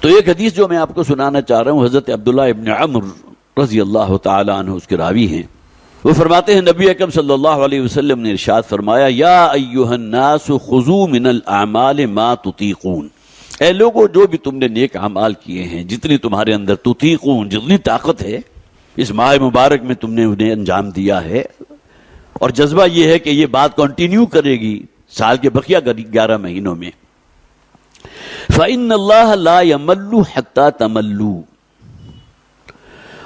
تو ایک حدیث جو میں آپ کو سنانا چاہ رہا ہوں، حضرت عبداللہ ابن عمر رضی اللہ تعالی عنہ اس کے راوی ہیں، وہ فرماتے ہیں نبی اکرم صلی اللہ علیہ وسلم نے ارشاد فرمایا، یا ایھا الناس خذوا من الاعمال ما تطیقون، اے لوگو جو بھی تم نے نیک اعمال کیے ہیں، جتنی تمہارے اندر تطیقون، جتنی طاقت ہے، اس ماہ مبارک میں تم نے انہیں انجام دیا ہے، اور جذبہ یہ ہے کہ یہ بات کنٹینیو کرے گی سال کے بقیہ 11 مہینوں میں۔ فَإِنَّ اللَّهَ لَا يَمَلُّ حَتَّى تَمَلُّوا،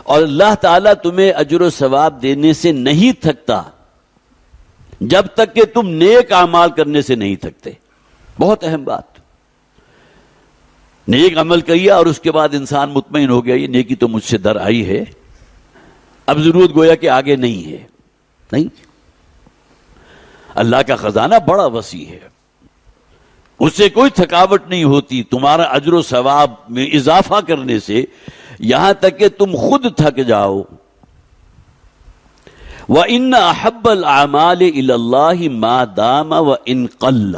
اور اللہ تعالیٰ تمہیں اجر و ثواب دینے سے نہیں تھکتا جب تک کہ تم نیک اعمال کرنے سے نہیں تھکتے۔ بہت اہم بات، نیک عمل کیا اور اس کے بعد انسان مطمئن ہو گیا یہ نیکی تو مجھ سے در آئی ہے، اب ضرورت گویا کہ آگے نہیں ہے۔ نہیں، اللہ کا خزانہ بڑا وسیع ہے، اس سے کوئی تھکاوٹ نہیں ہوتی تمہارا اجر و ثواب میں اضافہ کرنے سے، یہاں تک کہ تم خود تھک جاؤ۔ وَإِنَّ أَحَبَّ الْأَعْمَالِ إِلَى اللَّهِ مَا دَامَ وَإِنْ قَلَّ،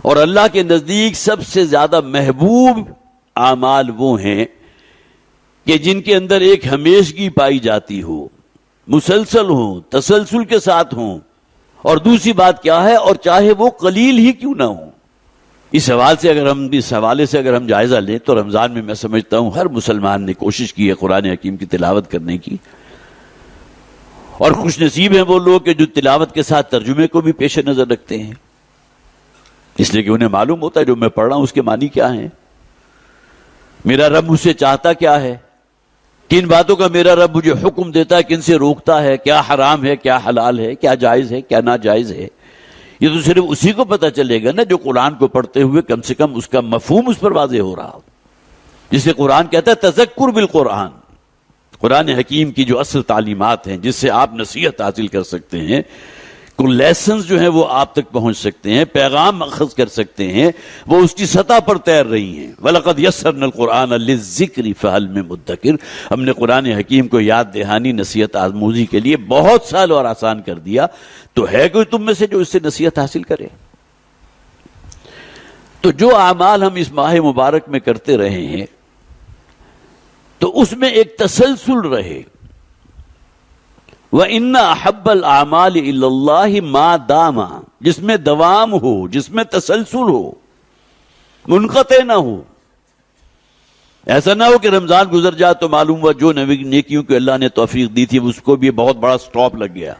اور اللہ کے نزدیک سب سے زیادہ محبوب اعمال وہ ہیں کہ جن کے اندر ایک ہمیشگی پائی جاتی ہو، مسلسل ہوں، تسلسل کے ساتھ ہوں، اور دوسری بات کیا ہے، اور چاہے وہ قلیل ہی کیوں نہ ہوں۔ اس حوالے سے اگر ہم جائزہ لیں تو رمضان میں میں سمجھتا ہوں ہر مسلمان نے کوشش کی ہے قرآن حکیم کی تلاوت کرنے کی، اور خوش نصیب ہیں وہ لوگ کہ جو تلاوت کے ساتھ ترجمے کو بھی پیش نظر رکھتے ہیں، اس لیے کہ انہیں معلوم ہوتا ہے جو میں پڑھ رہا ہوں اس کے معنی کیا ہیں، میرا رب مجھ سے چاہتا کیا ہے، کن باتوں کا میرا رب مجھے حکم دیتا ہے، کن سے روکتا ہے، کیا حرام ہے، کیا حلال ہے، کیا جائز ہے، کیا ناجائز ہے۔ یہ تو صرف اسی کو پتہ چلے گا نا جو قرآن کو پڑھتے ہوئے کم سے کم اس کا مفہوم اس پر واضح ہو رہا ہو، جسے قرآن کہتا ہے تذکر بالقرآن، قرآن حکیم کی جو اصل تعلیمات ہیں جس سے آپ نصیحت حاصل کر سکتے ہیں، کوئی لیسنز جو ہیں وہ آپ تک پہنچ سکتے ہیں، پیغام اخذ کر سکتے ہیں، وہ اس کی سطح پر تیر رہی ہیں۔ وَلَقَدْ يَسَّرْنَا الْقُرْآنَ لِلذِّكْرِ فَهَلْ مِن مُدَّكِرٍ، ہم نے قرآن حکیم کو یاد دہانی، نصیحت آموزی کے لیے بہت سال اور آسان کر دیا، تو ہے کوئی تم میں سے جو اس سے نصیحت حاصل کرے؟ تو جو اعمال ہم اس ماہ مبارک میں کرتے رہے ہیں تو اس میں ایک تسلسل رہے۔ وَإِنَّ أَحَبَّ الْأَعْمَالِ إِلَى اللَّهِ مَا دَامَ، جس میں دوام ہو، جس میں تسلسل ہو، منقطع نہ ہو۔ ایسا نہ ہو کہ رمضان گزر جائے تو معلوم ہوا جو نیکیوں کو اللہ نے توفیق دی تھی اس کو بھی بہت بڑا سٹاپ لگ گیا،